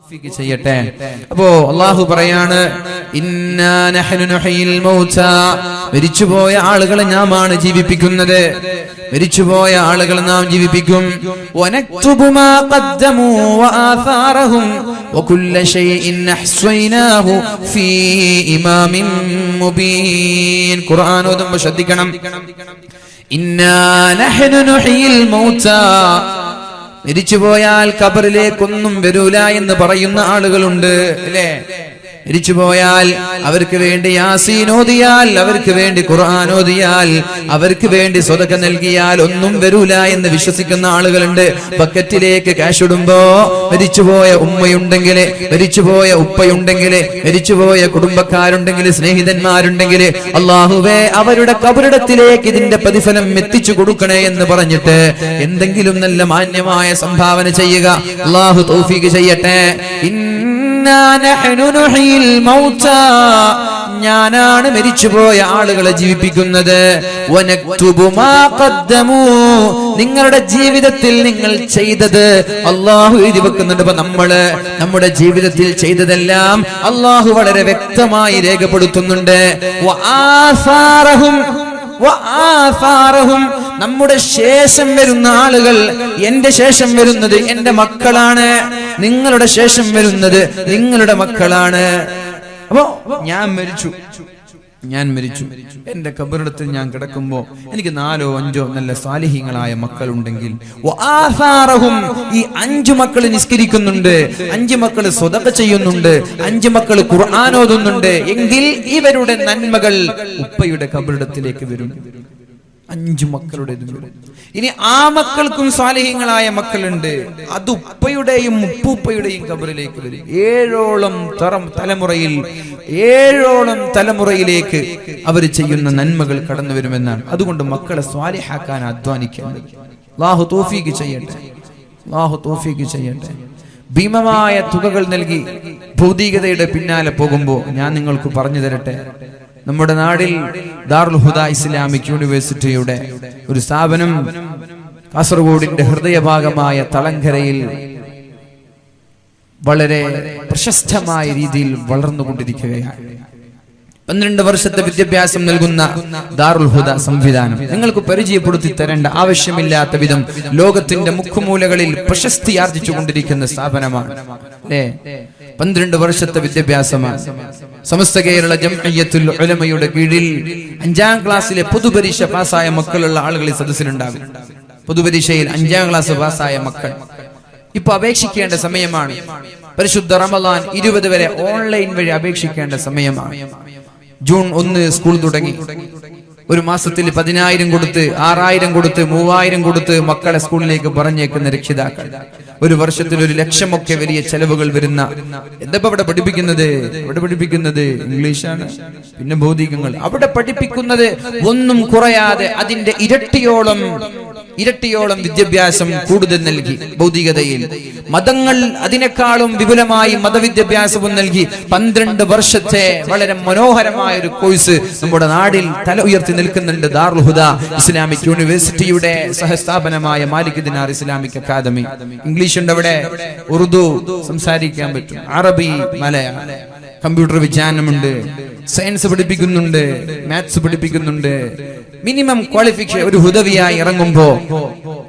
ചെയ്യട്ടെ. അപ്പോ അള്ളാഹു പറയാണ്, ഇന്നാ നഹ്നു നുഹ്യിൽ മൗതാ, മരിച്ചുപോയ ആളുകളെ നാമാണ് ജീവിപ്പിക്കുന്നത്. മരിച്ചുപോയ ആളുകളെ നാം ജീവിപ്പിക്കും. വനക്തുബു മാ ഖദ്ദമൂ വആഥാറഹും വകുല്ല ശൈഇൻ അഹ്സൈനാഹു ഫീ ഇമാമിൻ മുബീൻ. ഖുർആൻ ഓതുമ്പോൾ ശ്രദ്ധിക്കണം. ഇന്നാ നഹ്നു നുഹ്യിൽ മൗതാ, മരിച്ചുപോയാൽ ഖബറിലേക്കൊന്നും വരൂല എന്ന് പറയുന്ന ആളുകളുണ്ട് അല്ലേ? മരിച്ചുപോയാൽ അവർക്ക് വേണ്ടി യാസീൻ ഓതിയാൽ, അവർക്ക് വേണ്ടി ഖുർആൻ ഓതിയാൽ, അവർക്ക് വേണ്ടി സ്വതക്ക നൽകിയാൽ ഒന്നും വരൂല എന്ന് വിശ്വസിക്കുന്ന ആളുകളുണ്ട്. ബക്കറ്റിലേക്ക് ക്യാഷ് ഇടുമ്പോ മരിച്ചുപോയ ഉമ്മയുണ്ടെങ്കിൽ, മരിച്ചുപോയ ഉപ്പയുണ്ടെങ്കിൽ, മരിച്ചുപോയ കുടുംബക്കാരുണ്ടെങ്കിൽ, സ്നേഹിതന്മാരുണ്ടെങ്കിൽ, അള്ളാഹുവേ അവരുടെ ഖബറിടത്തിലേക്ക് ഇതിന്റെ പ്രതിഫലം എത്തിച്ചു കൊടുക്കണേ എന്ന് പറഞ്ഞിട്ട് എന്തെങ്കിലും നല്ല മാന്യമായ സംഭാവന ചെയ്യുക. അള്ളാഹു തൗഫീഖ് ചെയ്യട്ടെ. ഞാനാണ് മരിച്ചുപോയ ആളുകളെ ജീവിപ്പിക്കുന്നത്. നിങ്ങളുടെ ജീവിതത്തിൽ നിങ്ങൾ ചെയ്തത് അള്ളാഹു എഴുതി വെക്കുന്നുണ്ട്. അപ്പൊ നമ്മുടെ ജീവിതത്തിൽ ചെയ്തതെല്ലാം അള്ളാഹു വളരെ വ്യക്തമായി രേഖപ്പെടുത്തുന്നുണ്ട്. നമ്മുടെ ശേഷം വരുന്ന ആളുകൾ, എന്റെ ശേഷം വരുന്നത് എന്റെ മക്കളാണ്, നിങ്ങളുടെ ശേഷം വരുന്നത് നിങ്ങളുടെ മക്കളാണ്. അപ്പോ ഞാൻ മരിച്ചു, എന്റെ ഖബറിടത്തിൽ ഞാൻ കിടക്കുമ്പോ എനിക്ക് 4 or 5 നല്ല സാലിഹീങ്ങളായ മക്കളുണ്ടെങ്കിൽ, ഈ 5 മക്കൾ നിസ്കരിക്കുന്നുണ്ട്, 5 മക്കൾ സ്വതഖ ചെയ്യുന്നുണ്ട്, 5 മക്കൾ ഖുർആൻ ഓതുന്നുണ്ട് എങ്കിൽ ഇവരുടെ നന്മകൾ ഉപ്പയുടെ ഖബറിടത്തിലേക്ക് വരും. 5 മക്കളുടെ. ഇനി ആ മക്കൾക്കും സാലിഹീങ്ങളായ മക്കളുണ്ട്, അത് ഉപ്പയുടെയും ഉപ്പൂപ്പയുടെയും ഖബറിലേക്ക് വരും. 7ഓളം തലമുറയിലേക്ക് അവർ ചെയ്യുന്ന നന്മകൾ കടന്നു വരുമെന്നാണ്. അതുകൊണ്ട് മക്കളെ സ്വാലിഹാക്കാൻ അധ്വാനിക്കേണ്ടത്. അല്ലാഹു തൗഫീഖ് ചെയ്യട്ടെ. ഭീമമായ തുകകൾ നൽകി ഭൗതികതയുടെ പിന്നാലെ പോകുമ്പോ ഞാൻ നിങ്ങൾക്ക് പറഞ്ഞു തരട്ടെ. നമ്മുടെ നാട്ടിൽ ദാറുൽ ഹുദ ഇസ്ലാമിക് യൂണിവേഴ്സിറ്റിയുടെ ഒരു സ്ഥാപനം കാസർഗോഡിന്റെ ഹൃദയഭാഗമായ തളങ്കരയിൽ വളരെ പ്രശസ്തമായ രീതിയിൽ വളർന്നുകൊണ്ടിരിക്കുകയാണ്. 12 വർഷത്തെ വിദ്യാഭ്യാസം നൽകുന്ന ദാറുൽ ഹുദ സംവിധാനം നിങ്ങൾക്ക് പരിചയപ്പെടുത്തി തരേണ്ട ആവശ്യമില്ലാത്ത വിധം ലോകത്തിന്റെ മുക്കുമൂലകളിൽ പ്രശസ്തി ആർജിച്ചു കൊണ്ടിരിക്കുന്ന സ്ഥാപനമാണ് അല്ലേ? 12 വർഷത്തെ വിദ്യാഭ്യാസമാണ്. സമസ്ത കേരള ജംഇയ്യത്തുൽ ഉലമയുടെ കീഴിൽ 5ാം ക്ലാസ്സിലെ പൊതുപരീക്ഷ പാസ്സായ മക്കളുള്ള ആളുകൾ ഈ സദസ്സിലുണ്ടാകും. പൊതുപരീക്ഷയിൽ 5ാം ക്ലാസ് പാസ്സായ മക്കൾ ഇപ്പൊ അപേക്ഷിക്കേണ്ട സമയമാണ്. പരിശുദ്ധ റമളാൻ 20 വരെ ഓൺലൈൻ വഴി അപേക്ഷിക്കേണ്ട സമയമാണ്. ജൂൺ 1 സ്കൂൾ തുടങ്ങി. ഒരു മാസത്തിൽ 10,000 കൊടുത്ത്, 6,000 കൊടുത്ത്, 3,000 കൊടുത്ത് മക്കളെ സ്കൂളിലേക്ക് പറഞ്ഞേക്കുന്ന രക്ഷിതാക്കൾ. ഒരു വർഷത്തിൽ 1,00,000 ഒക്കെ വലിയ ചെലവുകൾ വരുന്ന. എന്താ ഇവിടെ പഠിപ്പിക്കുന്നത്? ഇംഗ്ലീഷാണ്, പിന്നെ ഭൗതികങ്ങൾ. അവിടെ പഠിപ്പിക്കുന്നത് ഒന്നും കുറയാതെ അതിന്റെ ഇരട്ടിയോളം വിദ്യാഭ്യാസം കൂടുതൽ നൽകി. ഭൗതികതയിൽ മതങ്ങൾ അതിനേക്കാളും വിപുലമായി മതവിദ്യാഭ്യാസവും നൽകി 12 വർഷത്തെ വളരെ മനോഹരമായ ഒരു കോഴ്സ് നമ്മുടെ നാടിൽ തല ഉയർത്തി നിൽക്കുന്നുണ്ട്. ദാറുൽ ഹുദ ഇസ്ലാമിക് യൂണിവേഴ്സിറ്റിയുടെ സഹസ്ഥാപനമായ മാലിക് ദിനാർ ഇസ്ലാമിക് അക്കാദമി. ഇംഗ്ലീഷ് ഉണ്ട് അവിടെ, ഉറുദു സംസാരിക്കാൻ പറ്റും, അറബി, മലയാളം, കമ്പ്യൂട്ടർ വിജ്ഞാനമുണ്ട്, സയൻസ് പഠിപ്പിക്കുന്നുണ്ട്, മാത്സ് പഠിപ്പിക്കുന്നുണ്ട്. മിനിമം ക്വാളിഫിക്കേഷൻ ഒരു ഹുദവിയായി ഇറങ്ങുമ്പോ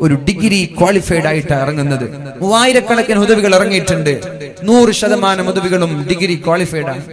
ഒരു ഡിഗ്രി ക്വാളിഫൈഡ് ആയിട്ടാണ് ഇറങ്ങുന്നത്. 3000 ഹുദവികൾ ഇറങ്ങിയിട്ടുണ്ട്. 100% ഹുദവികളും ഡിഗ്രി ക്വാളിഫൈഡ് ആണ്.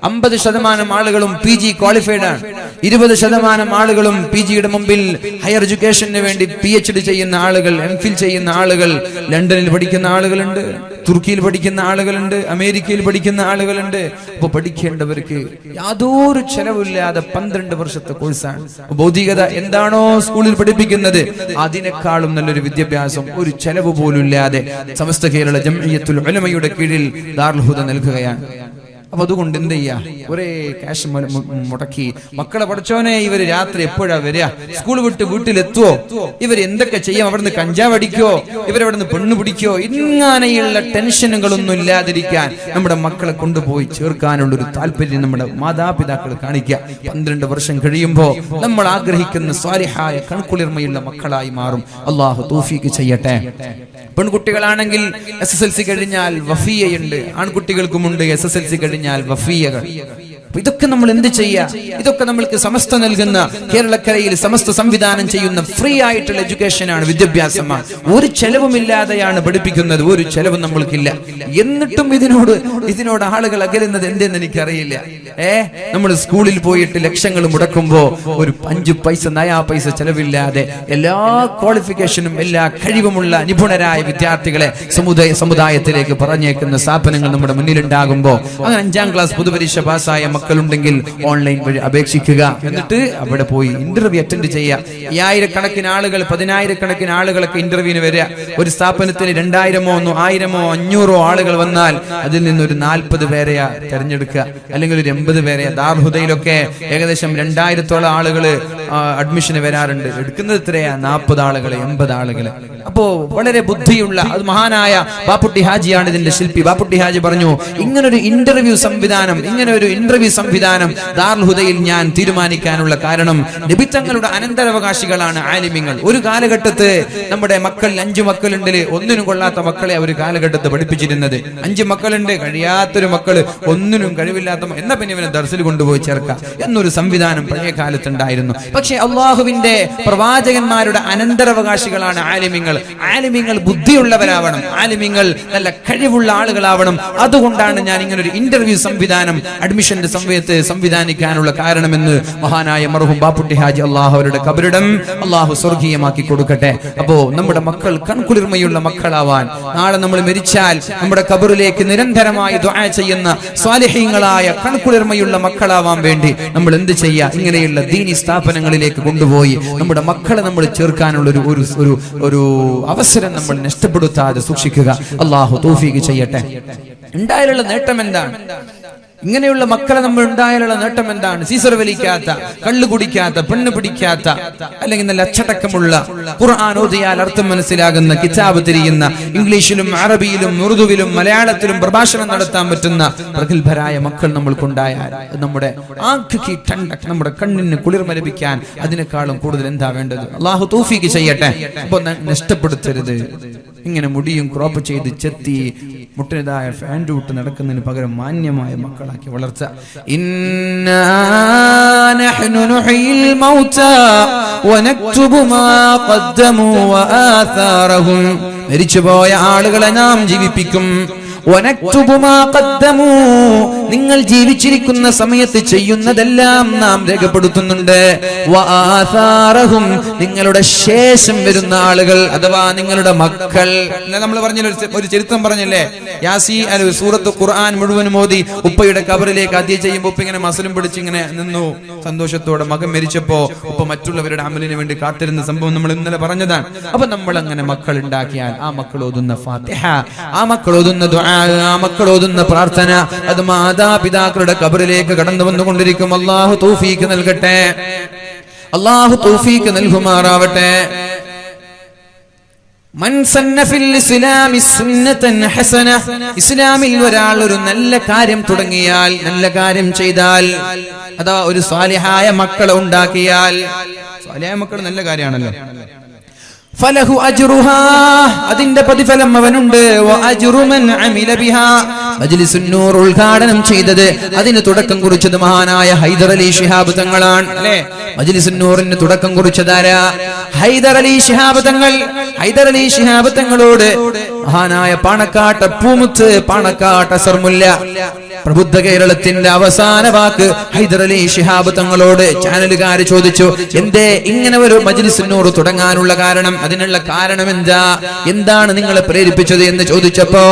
50% ആളുകളും PG ക്വാളിഫൈഡ് ആണ്. 20% ആളുകളും PGയുടെ മുമ്പിൽ ഹയർ എഡ്യൂക്കേഷന് വേണ്ടി PhD ചെയ്യുന്ന ആളുകൾ, MPhil ചെയ്യുന്ന ആളുകൾ, ലണ്ടനിൽ പഠിക്കുന്ന ആളുകളുണ്ട്, തുർക്കിയിൽ പഠിക്കുന്ന ആളുകളുണ്ട്, അമേരിക്കയിൽ പഠിക്കുന്ന ആളുകളുണ്ട്. അപ്പൊ പഠിക്കേണ്ടവർക്ക് യാതൊരു ചെലവില്ലാതെ 12 വർഷത്തെ കോഴ്സാണ്. ഭൗതികത എന്താണോ സ്കൂളിൽ പഠിപ്പിക്കുന്നത് അതിനേക്കാളും നല്ലൊരു വിദ്യാഭ്യാസം ഒരു ചെലവ് പോലും ഇല്ലാതെ സമസ്ത കേരള ജംഇയ്യത്തുൽ ഉലമയുടെ കീഴിൽ ദാറുൽ ഹുദ നൽകുകയാണ്. അപ്പൊ അതുകൊണ്ട് എന്ത് ചെയ്യാ, ഒരേ ക്യാഷ് മുടക്കി മക്കളെ പഠിച്ചോനെ ഇവര് രാത്രി എപ്പോഴാ വരിക, സ്കൂൾ വിട്ട് വീട്ടിലെത്തുവോ, ഇവർ എന്തൊക്കെ ചെയ്യാം, അവിടുന്ന് കഞ്ചാവ് അടിക്കോ, ഇവരവിടുന്ന് പെണ്ണ് പിടിക്കോ, ഇങ്ങനെയുള്ള ടെൻഷനുകളൊന്നും ഇല്ലാതിരിക്കാൻ നമ്മുടെ മക്കളെ കൊണ്ടുപോയി ചേർക്കാനുള്ളൊരു താല്പര്യം നമ്മുടെ മാതാപിതാക്കൾ കാണിക്കുക. 12 വർഷം കഴിയുമ്പോ നമ്മൾ ആഗ്രഹിക്കുന്ന സ്വാലിഹായ കൺകുളിർമയുള്ള മക്കളായി മാറും. അള്ളാഹു തൗഫീഖ് ചെയ്യട്ടെ. പെൺകുട്ടികളാണെങ്കിൽ SSLC കഴിഞ്ഞാൽ വഫിയയുണ്ട്, ആൺകുട്ടികൾക്കുമുണ്ട് SSLC കഴിഞ്ഞാൽ വഫിയകൾ. ഇതൊക്കെ നമ്മൾ എന്ത് ചെയ്യാ, ഇതൊക്കെ നമ്മൾക്ക് സമസ്ത നൽകുന്ന, കേരളക്കരയിൽ സമസ്ത സംവിധാനം ചെയ്യുന്ന ഫ്രീ ആയിട്ടുള്ള എഡ്യൂക്കേഷനാണ്, വിദ്യാഭ്യാസമാണ്. ഒരു ചെലവുമില്ലാതെയാണ് പഠിപ്പിക്കുന്നത്, ഒരു ചെലവും നമ്മൾക്കില്ല. എന്നിട്ടും ഇതിനോട് ആളുകൾ അകലുന്നത് എന്തെന്ന് എനിക്കറിയില്ല. നമ്മൾ സ്കൂളിൽ പോയിട്ട് ലക്ഷങ്ങൾ മുടക്കുമ്പോ ഒരു 5 പൈസ നയാ പൈസ ചെലവില്ലാതെ എല്ലാ ക്വാളിഫിക്കേഷനും എല്ലാ കഴിവുമുള്ള നിപുണരായ വിദ്യാർത്ഥികളെ സമുദായത്തിലേക്ക് പറഞ്ഞേക്കുന്ന സ്ഥാപനങ്ങൾ നമ്മുടെ മുന്നിലുണ്ടാകുമ്പോ, അങ്ങനെ 5ാം ക്ലാസ് പൊതുപരീക്ഷ പാസ്സായ മക്കളുണ്ടെങ്കിൽ ഓൺലൈൻ വഴി അപേക്ഷിക്കുക, എന്നിട്ട് അവിടെ പോയി ഇന്റർവ്യൂ അറ്റൻഡ് ചെയ്യുക. 5000 ആളുകൾ 10000 ആളുകളൊക്കെ ഇന്റർവ്യൂവിന് വരിക. ഒരു സ്ഥാപനത്തിന് 2000 1000 500 ആളുകൾ വന്നാൽ അതിൽ നിന്നൊരു 40 പേരെയാ തെരഞ്ഞെടുക്കുക, അല്ലെങ്കിൽ ഒരു 80 പേരെയാ. ദാർഹുദയിലൊക്കെ ഏകദേശം 2000-ഓളം ആളുകൾ അഡ്മിഷന് വരാറുണ്ട്. എടുക്കുന്നത് എത്രയാ? 40 ആളുകളെ 80 ആളുകളെ. അപ്പോ വളരെ ബുദ്ധിയുള്ള, അത് മഹാനായ ബാപ്പുട്ടി ഹാജിയാണ് ഇതിന്റെ ശില്പി. ബാപ്പുട്ടി ഹാജി പറഞ്ഞു, ഇങ്ങനൊരു ഇന്റർവ്യൂ സംവിധാനം ദാറുൽ ഹുദയിൽ ഞാൻ തീരുമാനിക്കാനുള്ള കാരണം, നബി തങ്ങളുടെ അനന്തരാവകാശികളാണ് ആലിമീങ്ങൾ. ഒരു കാലഘട്ടത്ത് നമ്മുടെ മക്കൾ 5 മക്കളുണ്ട്, ഒന്നിനും കൊള്ളാത്ത മക്കളെ ഒരു കാലഘട്ടത്ത് പഠിപ്പിച്ചിരുന്നത്. 5 മക്കളുണ്ട്, കഴിയാത്തൊരു മക്കള്, ഒന്നിനും കഴിവില്ലാത്ത, എന്നാ പിന്നെ ഇവനെ ദർസിൽ കൊണ്ടുപോയി ചേർക്കാം എന്നൊരു സംവിധാനം പഴയ കാലത്തുണ്ടായിരുന്നു. പക്ഷെ അള്ളാഹുവിന്റെ പ്രവാചകന്മാരുടെ അനന്തരാവകാശികളാണ് ആലിമീങ്ങൾ. ആലിമീങ്ങൾ ബുദ്ധിയുള്ളവരാവണം, ആലിമീങ്ങൾ നല്ല കഴിവുള്ള ആളുകളാവണം. അതുകൊണ്ടാണ് ഞാൻ ഇങ്ങനെ ഒരു ഇന്റർവ്യൂ സംവിധാനം അഡ്മിഷന്റെ സമയത്ത് സംവിധാനിക്കാനുള്ള കാരണമെന്ന് മഹാനായ മർഹൂം ബാപ്പുട്ടി ഹാജി, അള്ളാഹു അവരുടെ ഖബറിടം അള്ളാഹു സ്വർഗീയമാക്കി കൊടുക്കട്ടെ. അപ്പോ നമ്മുടെ മക്കൾ കൺകുളിർമയുള്ള മക്കളാവാൻ, നാളെ നമ്മൾ മരിച്ചാൽ നമ്മുടെ ഖബറിലേക്ക് നിരന്തരമായി ദുആ ചെയ്യുന്ന സ്വാലിഹീങ്ങളായ കൺകുളിർമയുള്ള മക്കളാവാൻ വേണ്ടി നമ്മൾ എന്ത് ചെയ്യാ, ഇങ്ങനെയുള്ള ദീനി സ്ഥാപനങ്ങളിലേക്ക് കൊണ്ടുപോയി നമ്മുടെ മക്കളെ നമ്മൾ ചേർക്കാനുള്ള ഒരു അവസരം നമ്മൾ നഷ്ടപ്പെടുത്താതെ സൂക്ഷിക്കുക. അള്ളാഹു തൗഫീഖ് ചെയ്യട്ടെ. ഉണ്ടായാലുള്ള നേട്ടം എന്താണ്? ഇങ്ങനെയുള്ള മക്കളെ നമ്മൾ ഉണ്ടായാലുള്ള നേട്ടം എന്താണ്? സീസർ വലിക്കാത്ത, കള്ളു കുടിക്കാത്ത, പെണ്ണ് പിടിക്കാത്ത, അല്ലെങ്കിൽ നല്ല അച്ചടക്കമുള്ള, ഖുർആൻ ഓതിയാൽ അർത്ഥം മനസ്സിലാകുന്ന, കിതാബ് തിരിയുന്ന, ഇംഗ്ലീഷിലും അറബിയിലും ഉറുദുവിലും മലയാളത്തിലും പ്രഭാഷണം നടത്താൻ പറ്റുന്ന പ്രഗത്ഭരായ മക്കൾ നമ്മൾക്കുണ്ടായാൽ നമ്മുടെ നമ്മുടെ കണ്ണിന് കുളിർമ ലഭിക്കാൻ അതിനേക്കാളും കൂടുതൽ എന്താ വേണ്ടത്? അള്ളാഹു തൗഫീഖ് ചെയ്യട്ടെ. അപ്പൊ നഷ്ടപ്പെടുത്തരുത്. ഇങ്ങനെ മുടിയും ക്രോപ്പ് ചെയ്ത് ചെത്തി മുട്ടിനതായ ഫാൻഡ് വിട്ട് നടക്കുന്നതിന് പകരം മാന്യമായ മക്കളാക്കി വളർത്തുക. ഇന്നാ നഹ്നു നുഹ്യിൽ മൗതാ വനക്തുബു മാ ഖദ്ദമു വആഥാറഹും. മരിച്ചുപോയ ആളുകളെ നാം ജീവിപ്പിക്കും. വനക്തുബു മാ ഖദ്ദമു, നിങ്ങൾ ജീവിച്ചിരിക്കുന്ന സമയത്ത് ചെയ്യുന്നതെല്ലാം നാം രേഖപ്പെടുത്തുന്നുണ്ട്. വആഥാറഹും, നിങ്ങളുടെ ശേഷം വരുന്ന ആളുകൾ അഥവാ നിങ്ങളുടെ മക്കൾ. നമ്മൾ പറഞ്ഞ ഒരു ചരിത്രം പറഞ്ഞല്ലേ, യാസീൻ സൂറത്ത് ഖുർആൻ മുഴുവൻ മോദി ഉപ്പയുടെ ഖബറിലേക്ക് ആദ്യം ചെയ്യുമ്പോൾ ഉപ്പ ഇങ്ങനെ മസലും പിടിച്ച് ഇങ്ങനെ നിന്നു സന്തോഷത്തോടെ. മകൻ മരിച്ചപ്പോ ഉപ്പ മറ്റുള്ളവരുടെ അമലിന് വേണ്ടി കാത്തിരുന്ന സംഭവം നമ്മൾ ഇന്നലെ പറഞ്ഞതാണ്. അപ്പൊ നമ്മൾ അങ്ങനെ മക്കൾ ഉണ്ടാക്കിയാൽ ആ മക്കൾ ഓതുന്ന ഫാത്തിഹ, ആ മക്കൾ ഓതുന്ന ദുആ, ആ മക്കൾ ഓതുന്ന പ്രാർത്ഥന, അത് മാതാപിതാക്കളുടെ ഖബറിലേക്ക് കടന്നു വന്നുകൊണ്ടിരിക്കും. അല്ലാഹു തൗഫീഖ് നൽകട്ടെ, അല്ലാഹു തൗഫീഖ് നൽകുമാറാവട്ടെ. മൻ സന്ന ഫിൽ ഇസ്ലാമി സുന്നതൻ ഹസന, ഇസ്ലാമിൽ ഒരാൾ ഒരു നല്ല കാര്യം തുടങ്ങിയാൽ, നല്ല കാര്യം ചെയ്താൽ, അഥവാ ഒരു സ്വാലിഹായ മക്കളെ ഉണ്ടാക്കിയാൽ, സ്വാലിഹായ മക്കൾ നല്ല കാര്യമാണല്ലോ, ഫലഹു അജ്റുഹാ, അതിന്റെ പ്രതിഫലം അവനുണ്ട്. വഅജ്റു മൻ അമില ബിഹാ, മജ്ലിസുൻ നൂർ ഉദ്ഘാടനം ചെയ്തത്, അതിന് തുടക്കം കുറിച്ചത് മഹാനായ ഹൈദർ അലി ശിഹാബ് തങ്ങളാണ് അല്ലേ. മജ്ലിസുൻ നൂറിന് തുടക്കം കുറിച്ചതാരാ? ഹൈദർ അലി ശിഹാബ് തങ്ങൾ. ഹൈദർ അലി ശിഹാബ് തങ്ങളോട് മഹാനായ പാണക്കാട്ട് പൂമുത്ത്, പാണക്കാട്ട് സർമുല്ല, പ്രബുദ്ധ കേരളത്തിന്റെ അവസാന വാക്ക് ഹൈദർ അലി ശിഹാബ് തങ്ങളോട് ചാനലുകാർ ചോദിച്ചു, എന്തേ ഇങ്ങനെ ഒരു മജ്ലിസുൻ നൂർ തുടങ്ങാനുള്ള കാരണം? അതിനുള്ള കാരണം എന്താ? എന്താണ് നിങ്ങളെ പ്രേരിപ്പിച്ചത് എന്ന് ചോദിച്ചപ്പോ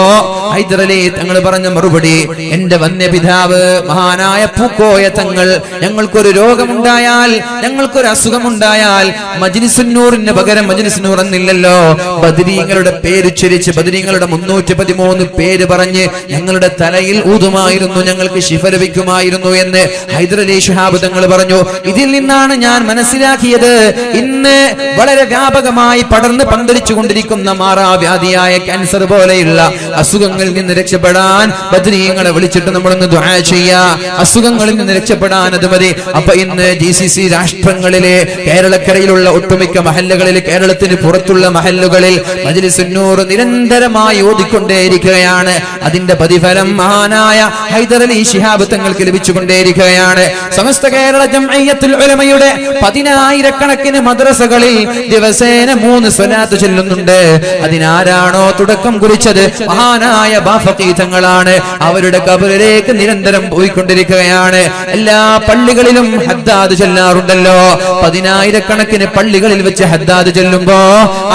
ഹൈദർ അലി തങ്ങൾ പറഞ്ഞ മറുപടി, എന്റെ വന്യപിതാവ് മഹാനായ പൂക്കോയ തങ്ങൾ, ഞങ്ങൾക്കൊരു രോഗമുണ്ടായാൽ, ഞങ്ങൾക്കൊരു അസുഖമുണ്ടായാൽ മജ്ലിസുൻ നൂറിന് പകരം മജ്ലിസുൻ നൂർ എന്നില്ലല്ലോ, ബദരീങ്ങളുടെ പേര് ഉച്ചരിച്ച് ബദരീങ്ങളുടെ 313 പേര് പറഞ്ഞ് ഞങ്ങളുടെ തലയിൽ ഊതുമായി പോകുമായിരുന്നു, ഞങ്ങൾക്ക് ശിഫ ലഭിക്കുമായിരുന്നു എന്ന് ഹൈദർ അലി ശിഹാബ് തങ്ങൾ പറഞ്ഞു. ഇതിൽ നിന്നാണ് ഞാൻ മനസ്സിലാക്കിയത്, ഇന്ന് വളരെ വ്യാപകമായി പടർന്ന് പന്തലിച്ചു കൊണ്ടിരിക്കുന്ന മാറാവ്യാധിയായ ക്യാൻസർ പോലെയുള്ള അസുഖങ്ങളിൽ നിന്ന് രക്ഷപ്പെടാൻ ബദ്രീങ്ങളെ വിളിച്ചിട്ട് നമ്മളൊന്ന് ദുആ ചെയ്യാ. അസുഖങ്ങളിൽ നിന്ന് രക്ഷപ്പെടാൻ അത് മതി. അപ്പൊ ഇന്ന് GCC രാഷ്ട്രങ്ങളിലെ കേരളക്കരയിലുള്ള ഒട്ടുമിക്ക മഹല്ലുകളിൽ, കേരളത്തിന് പുറത്തുള്ള മഹല്ലുകളിൽ മജ്ലിസുൻ നൂർ നിരന്തരമായി ഓതിക്കൊണ്ടേയിരിക്കുകയാണ്. അതിന്റെ പ്രതിഫലം മഹാനായ ഹൈദർ അലി ശിഹാബ് തങ്ങൾക്ക് ലഭിച്ചുകൊണ്ടേയിരിക്കുകയാണ്. സമസ്ത കേരള ജംഇയ്യത്തുൽ ഉലമയുടെ 10,000-കണക്കിന് മദ്രസകളിൽ ദിവസേന 3 സ്വലാത്ത് ചൊല്ലുന്നുണ്ട്. അതിനാരാണോ തുടക്കം കുറിച്ചത്? മഹാനായ ബാഫഖി തങ്ങളാണ്. അവരുടെ ഖബറിലേക്ക് നിരന്തരം പോയിക്കൊണ്ടിരിക്കുകയാണ്. എല്ലാ പള്ളികളിലും ഹദ്ദാദ് ചൊല്ലാറുണ്ടല്ലോ. 10,000-കണക്കിന് പള്ളികളിൽ വെച്ച് ഹദ്ദാദ് ചൊല്ലുമ്പോ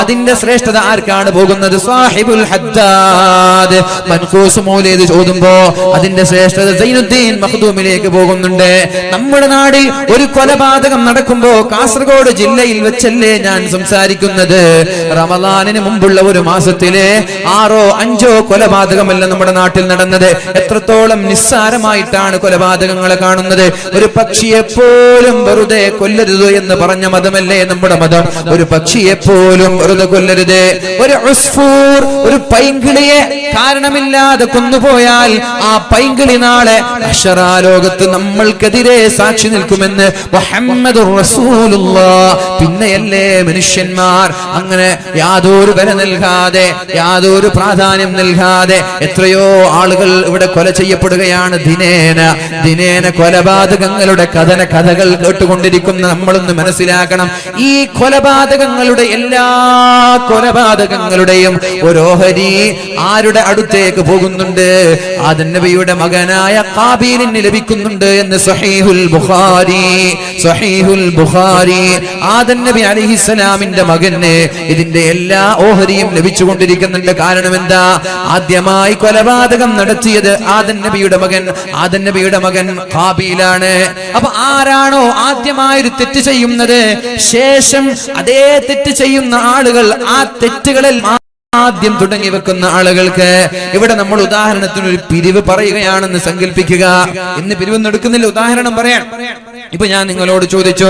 അതിന്റെ ശ്രേഷ്ഠത ആർക്കാണ് പോകുന്നത്? സാഹിബുൽ ഹദ്ദാദ്. മൻഖൂസ് മൗലിദ് ഓതുമ്പോ അതിന്റെ ശ്രേഷ്ഠത സൈനുദ്ദീൻ മഖ്ദൂമിലേക്ക് പോകുന്നുണ്ട്. നമ്മുടെ നാടിൽ ഒരു കൊലപാതകം നടക്കുമ്പോ കാസർഗോഡ് ജില്ലയിൽ വെച്ചല്ലേ ഞാൻ സംസാരിക്കുന്നത്. റമദാനിന് മുമ്പുള്ള ഒരു മാസത്തിലെ 6ഓ 5ഓ കൊലപാതകമല്ല നമ്മുടെ നാട്ടിൽ നടന്നത്. എത്രത്തോളം നിസ്സാരമായിട്ടാണ് കൊലപാതകങ്ങളെ കാണുന്നത്. ഒരു പക്ഷിയെ പോലും വെറുതെ കൊല്ലരുത് എന്ന് പറഞ്ഞ മതമല്ലേ നമ്മുടെ മതം. ഒരു പക്ഷിയെ പോലും വെറുതെ കൊല്ലരുത്. ഒരു ഉസ്ഫൂർ, ഒരു പൈങ്കിളിയെ കാരണമില്ലാതെ കൊന്നുപോയാൽ ആ പൈങ്കിളി നാളെ അക്ഷരാലോകത്ത് നമ്മൾക്കെതിരെ സാക്ഷി നിൽക്കുമെന്ന് മുഹമ്മദുർ റസൂലുള്ളാഹ്. പിന്നെയല്ലേ മനുഷ്യന്മാർ അങ്ങനെ യാതൊരു വില നൽകാതെ, യാതൊരു പ്രാധാന്യം നൽകാതെ എത്രയോ ആളുകൾ ഇവിടെ കൊല ചെയ്യപ്പെടുകയാണ് ദിനേന കൊലപാതകങ്ങളുടെ കഥകൾ കേട്ടുകൊണ്ടിരിക്കുന്ന നമ്മളൊന്ന് മനസ്സിലാക്കണം. ഈ കൊലപാതകങ്ങളുടെ എല്ലാ കൊലപാതകങ്ങളുടെയും ഒരു ഓഹരി ആരുടെ അടുത്തേക്ക് പോകുന്നുണ്ട്? ആദം നബിയുടെ മകനായ ഖാബീലിന് ലഭിക്കുന്നുണ്ട് എന്ന് സഹീഹുൽ ബുഖാരി. ആദം നബി അലൈഹിസ്സലാമിന്റെ മകന് ഇതിന്റെ എല്ലാ ഓഹരിയും ലഭിച്ചുകൊണ്ടിരിക്കുന്നുണ്ട്. കാരണം എന്താ? ആദ്യമായി കൊലപാതകം നടത്തിയത് ആദം നബിയുടെ മകൻ ഖാബീലാണ്. അപ്പൊ ആരാണോ ആദ്യമായൊരു തെറ്റ് ചെയ്യുന്നത്, ശേഷം അതേ തെറ്റ് ചെയ്യുന്ന ആളുകൾ ആ തെറ്റുകളിൽ ആദ്യം തുടങ്ങി വെക്കുന്ന ആളുകൾക്ക്, ഇവിടെ നമ്മൾ ഉദാഹരണത്തിന് ഒരു പിരിവ് പറയുകയാണെന്ന് സങ്കല്പിക്കുക. ഇന്ന് പിരിവൊന്നും എടുക്കുന്നില്ല, ഉദാഹരണം പറയാൻ. ഇപ്പൊ ഞാൻ നിങ്ങളോട് ചോദിച്ചു,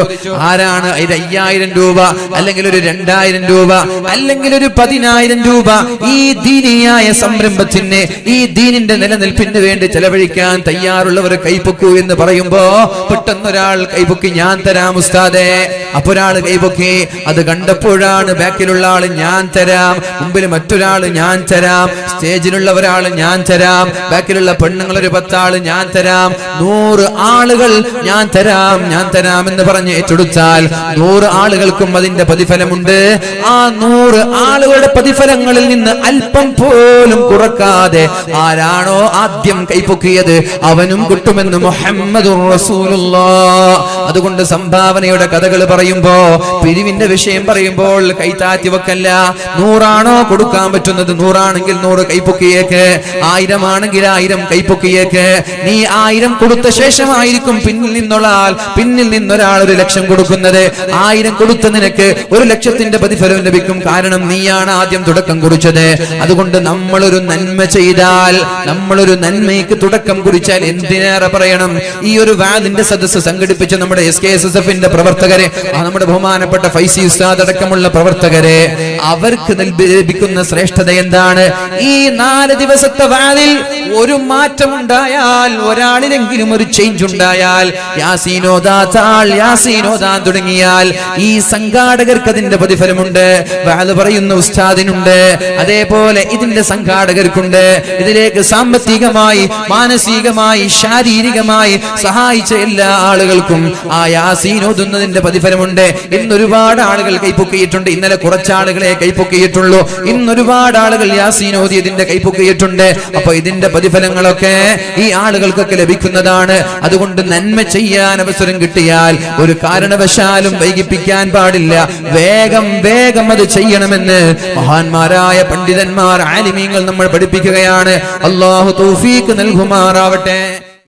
ആരാണ് 5,000 രൂപ അല്ലെങ്കിൽ ഒരു 2,000 രൂപ അല്ലെങ്കിൽ ഒരു 10,000 രൂപ ഈ ദീനിയായ സംരംഭത്തിന്, ഈ ദീനിന്റെ നിലനിൽപ്പിന് വേണ്ടി ചെലവഴിക്കാൻ തയ്യാറുള്ളവർ കൈപ്പൊക്കൂ എന്ന് പറയുമ്പോ പെട്ടെന്നൊരാൾ കൈപ്പൊക്കി, ഞാൻ തരാം ഉസ്താദേ. അപ്പൊ ഒരാൾ കൈപ്പൊക്കി. അത് കണ്ടപ്പോഴാണ് ബാക്കിലുള്ള ആള് ഞാൻ തരാം, മുമ്പിൽ മറ്റൊരാള് ഞാൻ തരാം, സ്റ്റേജിലുള്ള ഒരാള് ഞാൻ തരാം, ബാക്കിലുള്ള പെണ്ണുങ്ങൾ ഒരു 10 ആള് ഞാൻ തരാം, 100 ആളുകൾ ഞാൻ തരാം എന്ന് പറഞ്ഞ് ഏറ്റെടുത്താൽ 100 ആളുകൾക്കും അതിന്റെ പ്രതിഫലമുണ്ട്. ആ 100 ആളുകളുടെ പ്രതിഫലങ്ങളിൽ നിന്ന് അല്പം പോലും കുറക്കാതെ ആരാണോ ആദ്യം കൈപ്പൊക്കിയത് അവനും കിട്ടുമെന്ന് മുഹമ്മദുർ റസൂലുള്ളാഹ്. അതുകൊണ്ട് സംഭാവനയുടെ കഥകൾ പറയുമ്പോ, പിരിവിന്റെ വിഷയം പറയുമ്പോൾ കൈതാത്തി വെക്കല്ല. 100 ആണോ കൊടുക്കാൻ പറ്റുന്നത്? 100 ആണെങ്കിൽ 100 കൈപ്പൊക്കിയേക്ക്. 1000 ആണെങ്കിൽ 1000 കൈപ്പൊക്കിയേക്ക്. നീ 1000 കൊടുത്ത ശേഷമായിരിക്കും പിന്നിൽ നിന്നൊരാൾ 1,00,000 കൊടുക്കുന്നത്. 1000 കൊടുത്ത നിനക്ക് 1,00,000ന്റെ പ്രതിഫലം ലഭിക്കും. കാരണം നീയാണ് ആദ്യം തുടക്കം കുറിച്ചത്. അതുകൊണ്ട് നമ്മളൊരു നന്മ ചെയ്താൽ, നമ്മളൊരു നന്മയ്ക്ക് തുടക്കം കുറിച്ചാൽ എന്തിനേറെ പറയണം. ഈ ഒരു വാദിന്റെ സദസ്സ് സംഘടിപ്പിച്ച നമ്മുടെ SKSSFന്റെ പ്രവർത്തകരെ, നമ്മുടെ ബഹുമാനപ്പെട്ട ഫൈസി ഉസ്താദ് അടക്കമുള്ള പ്രവർത്തകരെ, അവർക്ക് ലഭിക്കുന്ന ശ്രേഷ്ഠത എന്താണ്? ഈ 4 ദിവസത്തെ വാദിൽ ഒരു മാറ്റം ഉണ്ടായാൽ, ഒരാളിലെങ്കിലും ഒരു ചേഞ്ച് ഉണ്ടായാൽ, യാസീനോദാൻ തുടങ്ങിയാൽ ഈ സംഘാടകർക്ക് അതിന്റെ പ്രതിഫലമുണ്ട്. വാദ് പറയുന്ന ഉസ്താദിനുണ്ട്, അതേപോലെ ഇതിന്റെ സംഘാടകർക്കുണ്ട്. ഇതിലേക്ക് സാമ്പത്തികമായി, മാനസികമായി, ശാരീരികമായി സഹായിച്ച എല്ലാ ആളുകൾക്കും ആ യാസീൻ ഓതുന്നതിന്റെ പ്രതിഫലമുണ്ട്. ഇന്ന് ഒരുപാട് ആളുകൾ കൈപ്പൊക്കിയിട്ടുണ്ട്. ഇന്നലെ കുറച്ചാളുകളെ കൈപ്പൊക്കിയിട്ടുള്ളൂ. ഇന്ന് ഒരുപാട് ആളുകൾ യാസീൻ ഓതിയതിന്റെ കൈപ്പൊക്കിയിട്ടുണ്ട്. അപ്പൊ ഇതിന്റെ പ്രതിഫലങ്ങളൊക്കെ ഈ ആളുകൾക്കൊക്കെ ലഭിക്കുന്നതാണ്. അതുകൊണ്ട് നന്മ ചെയ്യാൻ അവസരം കിട്ടിയാൽ ഒരു കാരണവശാലും വൈകിപ്പിക്കാൻ പാടില്ല. വേഗം അത് ചെയ്യണമെന്ന് മഹാന്മാരായ പണ്ഡിതന്മാർ, ആലിമീങ്ങൾ നമ്മൾ പഠിപ്പിക്കുകയാണ്. അല്ലാഹു തൗഫീഖ് നൽകുമാറാവട്ടെ.